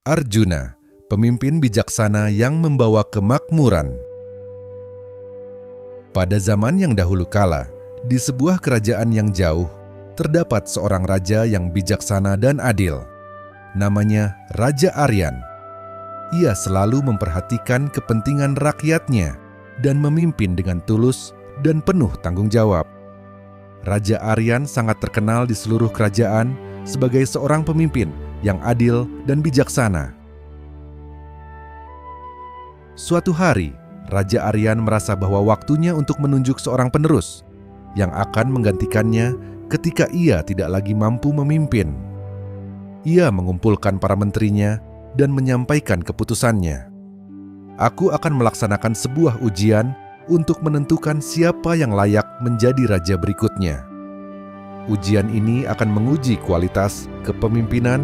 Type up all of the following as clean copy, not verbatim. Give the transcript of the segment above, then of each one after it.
Arjuna, pemimpin bijaksana yang membawa kemakmuran. Pada zaman yang dahulu kala, di sebuah kerajaan yang jauh, terdapat seorang raja yang bijaksana dan adil. Namanya Raja Aryan. Ia selalu memperhatikan kepentingan rakyatnya dan memimpin dengan tulus dan penuh tanggung jawab. Raja Aryan sangat terkenal di seluruh kerajaan sebagai seorang pemimpin yang adil dan bijaksana. Suatu hari, Raja Aryan merasa bahwa waktunya untuk menunjuk seorang penerus yang akan menggantikannya ketika ia tidak lagi mampu memimpin. Ia mengumpulkan para menterinya dan menyampaikan keputusannya. Aku akan melaksanakan sebuah ujian untuk menentukan siapa yang layak menjadi raja berikutnya. Ujian ini akan menguji kualitas kepemimpinan,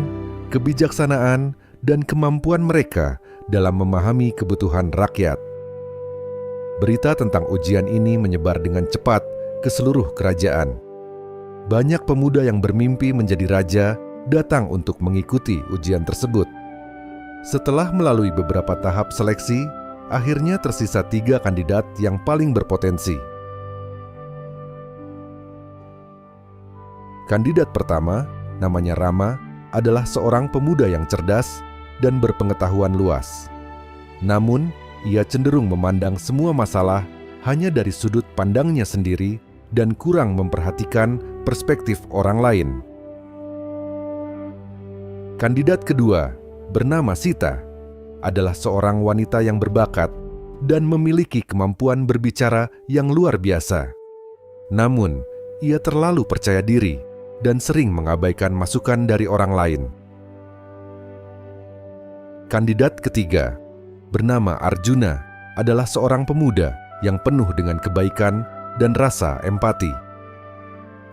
kebijaksanaan, dan kemampuan mereka dalam memahami kebutuhan rakyat. Berita tentang ujian ini menyebar dengan cepat ke seluruh kerajaan. Banyak pemuda yang bermimpi menjadi raja datang untuk mengikuti ujian tersebut. Setelah melalui beberapa tahap seleksi, akhirnya tersisa 3 kandidat yang paling berpotensi. Kandidat pertama, namanya Rama, adalah seorang pemuda yang cerdas dan berpengetahuan luas. Namun, ia cenderung memandang semua masalah hanya dari sudut pandangnya sendiri dan kurang memperhatikan perspektif orang lain. Kandidat kedua, bernama Sita, adalah seorang wanita yang berbakat dan memiliki kemampuan berbicara yang luar biasa. Namun, ia terlalu percaya diri dan sering mengabaikan masukan dari orang lain. Kandidat ketiga, bernama Arjuna, adalah seorang pemuda yang penuh dengan kebaikan dan rasa empati.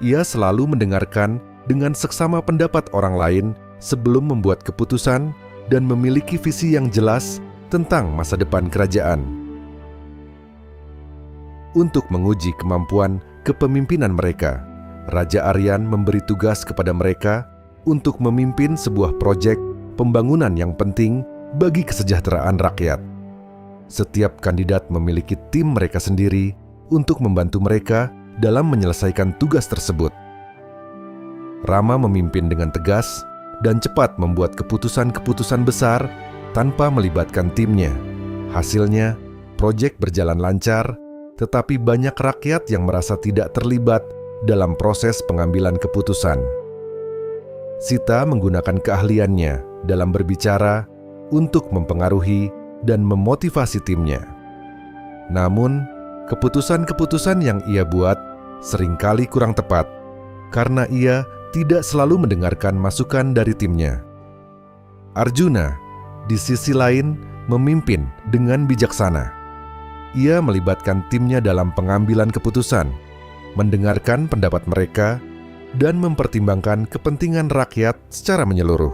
Ia selalu mendengarkan dengan seksama pendapat orang lain sebelum membuat keputusan dan memiliki visi yang jelas tentang masa depan kerajaan. Untuk menguji kemampuan kepemimpinan mereka, Raja Aryan memberi tugas kepada mereka untuk memimpin sebuah proyek pembangunan yang penting bagi kesejahteraan rakyat. Setiap kandidat memiliki tim mereka sendiri untuk membantu mereka dalam menyelesaikan tugas tersebut. Rama memimpin dengan tegas dan cepat membuat keputusan-keputusan besar tanpa melibatkan timnya. Hasilnya, proyek berjalan lancar, tetapi banyak rakyat yang merasa tidak terlibat dalam proses pengambilan keputusan. Sita menggunakan keahliannya dalam berbicara untuk mempengaruhi dan memotivasi timnya. Namun, keputusan-keputusan yang ia buat seringkali kurang tepat karena ia tidak selalu mendengarkan masukan dari timnya. Arjuna, di sisi lain, memimpin dengan bijaksana. Ia melibatkan timnya dalam pengambilan keputusan, mendengarkan pendapat mereka, dan mempertimbangkan kepentingan rakyat secara menyeluruh.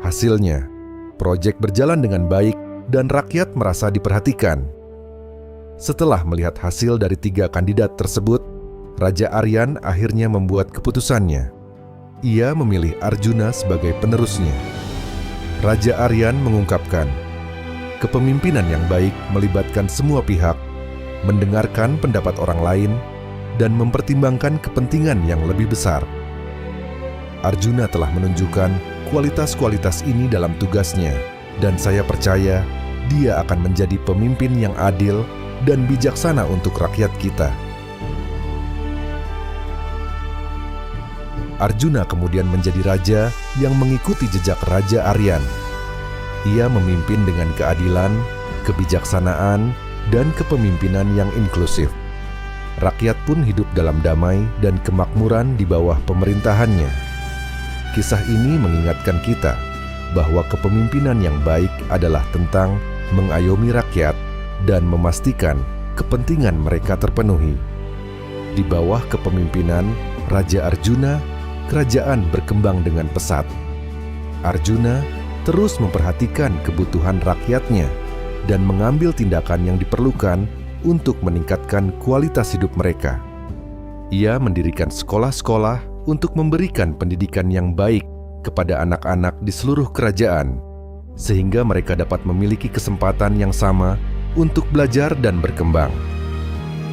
Hasilnya, proyek berjalan dengan baik dan rakyat merasa diperhatikan. Setelah melihat hasil dari 3 kandidat tersebut, Raja Aryan akhirnya membuat keputusannya. Ia memilih Arjuna sebagai penerusnya. Raja Aryan mengungkapkan, kepemimpinan yang baik melibatkan semua pihak, mendengarkan pendapat orang lain, dan mempertimbangkan kepentingan yang lebih besar. Arjuna telah menunjukkan kualitas-kualitas ini dalam tugasnya, dan saya percaya dia akan menjadi pemimpin yang adil dan bijaksana untuk rakyat kita. Arjuna kemudian menjadi raja yang mengikuti jejak Raja Aryan. Ia memimpin dengan keadilan, kebijaksanaan, dan kepemimpinan yang inklusif. Rakyat pun hidup dalam damai dan kemakmuran di bawah pemerintahannya. Kisah ini mengingatkan kita bahwa kepemimpinan yang baik adalah tentang mengayomi rakyat dan memastikan kepentingan mereka terpenuhi. Di bawah kepemimpinan Raja Arjuna, kerajaan berkembang dengan pesat. Arjuna terus memperhatikan kebutuhan rakyatnya dan mengambil tindakan yang diperlukan untuk meningkatkan kualitas hidup mereka. Ia mendirikan sekolah-sekolah untuk memberikan pendidikan yang baik kepada anak-anak di seluruh kerajaan sehingga mereka dapat memiliki kesempatan yang sama untuk belajar dan berkembang.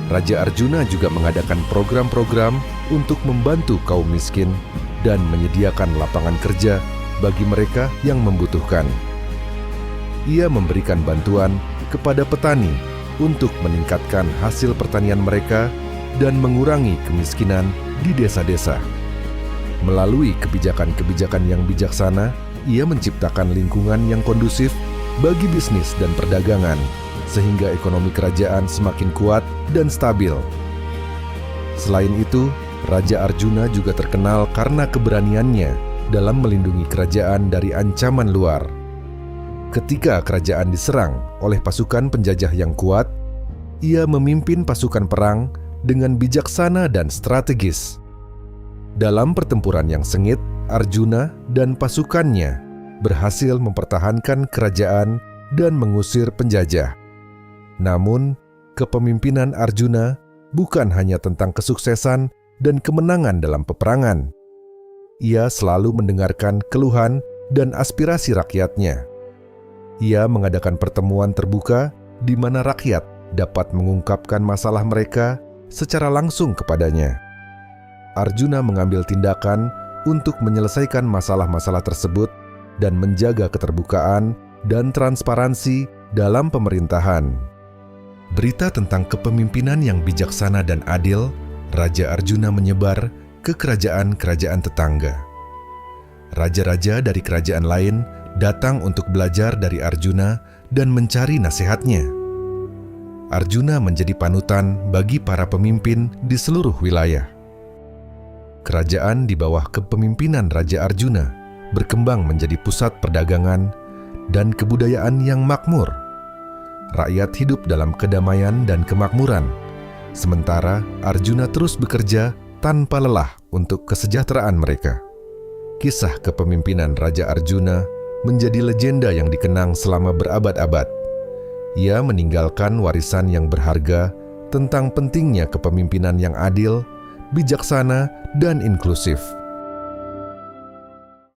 Raja Arjuna juga mengadakan program-program untuk membantu kaum miskin dan menyediakan lapangan kerja bagi mereka yang membutuhkan. Ia memberikan bantuan kepada petani untuk meningkatkan hasil pertanian mereka dan mengurangi kemiskinan di desa-desa. Melalui kebijakan-kebijakan yang bijaksana, ia menciptakan lingkungan yang kondusif bagi bisnis dan perdagangan, sehingga ekonomi kerajaan semakin kuat dan stabil. Selain itu, Raja Arjuna juga terkenal karena keberaniannya dalam melindungi kerajaan dari ancaman luar. Ketika kerajaan diserang oleh pasukan penjajah yang kuat, ia memimpin pasukan perang dengan bijaksana dan strategis. Dalam pertempuran yang sengit, Arjuna dan pasukannya berhasil mempertahankan kerajaan dan mengusir penjajah. Namun, kepemimpinan Arjuna bukan hanya tentang kesuksesan dan kemenangan dalam peperangan. Ia selalu mendengarkan keluhan dan aspirasi rakyatnya. Ia mengadakan pertemuan terbuka di mana rakyat dapat mengungkapkan masalah mereka secara langsung kepadanya. Arjuna mengambil tindakan untuk menyelesaikan masalah-masalah tersebut dan menjaga keterbukaan dan transparansi dalam pemerintahan. Berita tentang kepemimpinan yang bijaksana dan adil, Raja Arjuna menyebar ke kerajaan-kerajaan tetangga. Raja-raja dari kerajaan lain datang untuk belajar dari Arjuna dan mencari nasihatnya. Arjuna menjadi panutan bagi para pemimpin di seluruh wilayah. Kerajaan di bawah kepemimpinan Raja Arjuna berkembang menjadi pusat perdagangan dan kebudayaan yang makmur. Rakyat hidup dalam kedamaian dan kemakmuran, sementara Arjuna terus bekerja tanpa lelah untuk kesejahteraan mereka. Kisah kepemimpinan Raja Arjuna menjadi legenda yang dikenang selama berabad-abad. Ia meninggalkan warisan yang berharga tentang pentingnya kepemimpinan yang adil, bijaksana, dan inklusif.